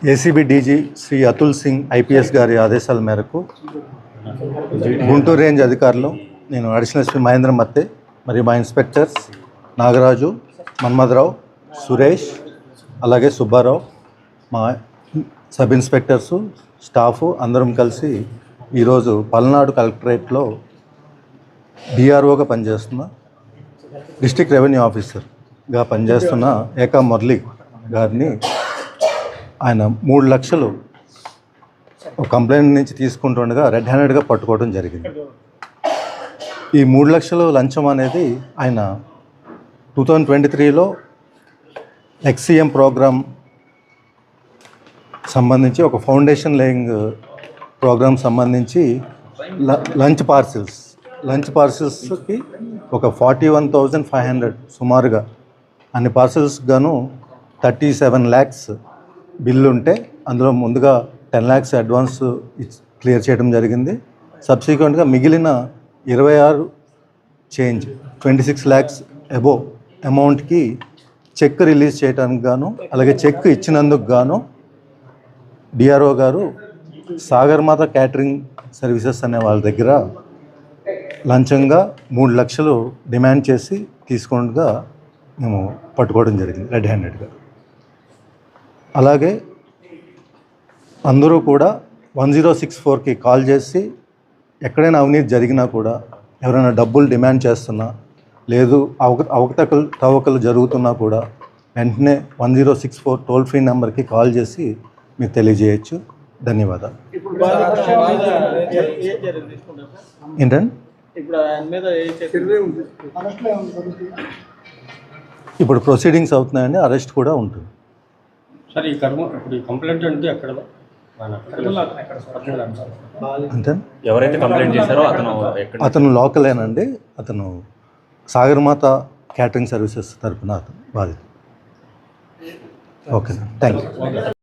ACB DG Shri Atul Singh IPS గారి ఆదేశాల మేరకు గుంటూరు రేంజ్ అధికారులు, నేను అడిషనల్ ఎస్పీ మహేంద్ర మత్తే మరియు మా ఇన్స్పెక్టర్స్ నాగరాజు, మన్మథరావు, సురేష్, అలాగే సుబ్బారావు, మా సబ్ ఇన్స్పెక్టర్సు, స్టాఫు అందరం కలిసి ఈరోజు పల్నాడు కలెక్టరేట్లో డిఆర్ఓగా పనిచేస్తున్న డిస్ట్రిక్ట్ రెవెన్యూ ఆఫీసర్గా పనిచేస్తున్న ఏకా మురళి గారిని ఆయన 3 లక్షలు ఒక కంప్లైంట్ నుంచి తీసుకుంటుండగా రెడ్ హ్యాండెడ్గా పట్టుకోవడం జరిగింది. ఈ 3 లక్షలు లంచం అనేది ఆయన 2023లో ఎక్స్సీఎం ప్రోగ్రామ్ సంబంధించి ఒక ఫౌండేషన్ లేయింగ్ ప్రోగ్రామ్ సంబంధించి లంచ్ పార్సిల్స్కి ఒక 41,500 సుమారుగా అన్ని పార్సిల్స్ గాను 37 lakhs బిల్లు ఉంటే అందులో ముందుగా 10 lakhs అడ్వాన్స్ క్లియర్ చేయడం జరిగింది. సబ్సిక్వెంట్గా మిగిలిన 26 చేంజ్ 26 lakhs అబోవ్ అమౌంట్కి చెక్ రిలీజ్ చేయడానికి గాను, అలాగే చెక్ ఇచ్చినందుకు గాను డిఆర్ఓ గారు సాగర్మాత క్యాటరింగ్ సర్వీసెస్ అనే వాళ్ళ దగ్గర లంచంగా 3 లక్షలు డిమాండ్ చేసి తీసుకుంటగా మేము పట్టుకోవడం జరిగింది రెడ్ హ్యాండెడ్గా. అలాగే అందరూ కూడా 1064కి కాల్ చేసి ఎక్కడైనా అవినీతి జరిగినా కూడా, ఎవరైనా డబ్బులు డిమాండ్ చేస్తున్నా, లేదు అవకతవకలు జరుగుతున్నా కూడా వెంటనే 1064 టోల్ ఫ్రీ నెంబర్కి కాల్ చేసి మీరు తెలియజేయచ్చు. ధన్యవాదాలు. ఏంటండి ఇప్పుడు ప్రొసీడింగ్స్ అవుతున్నాయండి, అరెస్ట్ కూడా ఉంటుంది. సరే, ఈ కంప్లైంట్ అంటే అక్కడ అంతే. ఎవరైతే కంప్లైంట్ చేశారో అతను లోకలేనండి, అతను సాగర్మాత క్యాటరింగ్ సర్వీసెస్ తరఫున అతను బాధితుడు. Okay, thank you.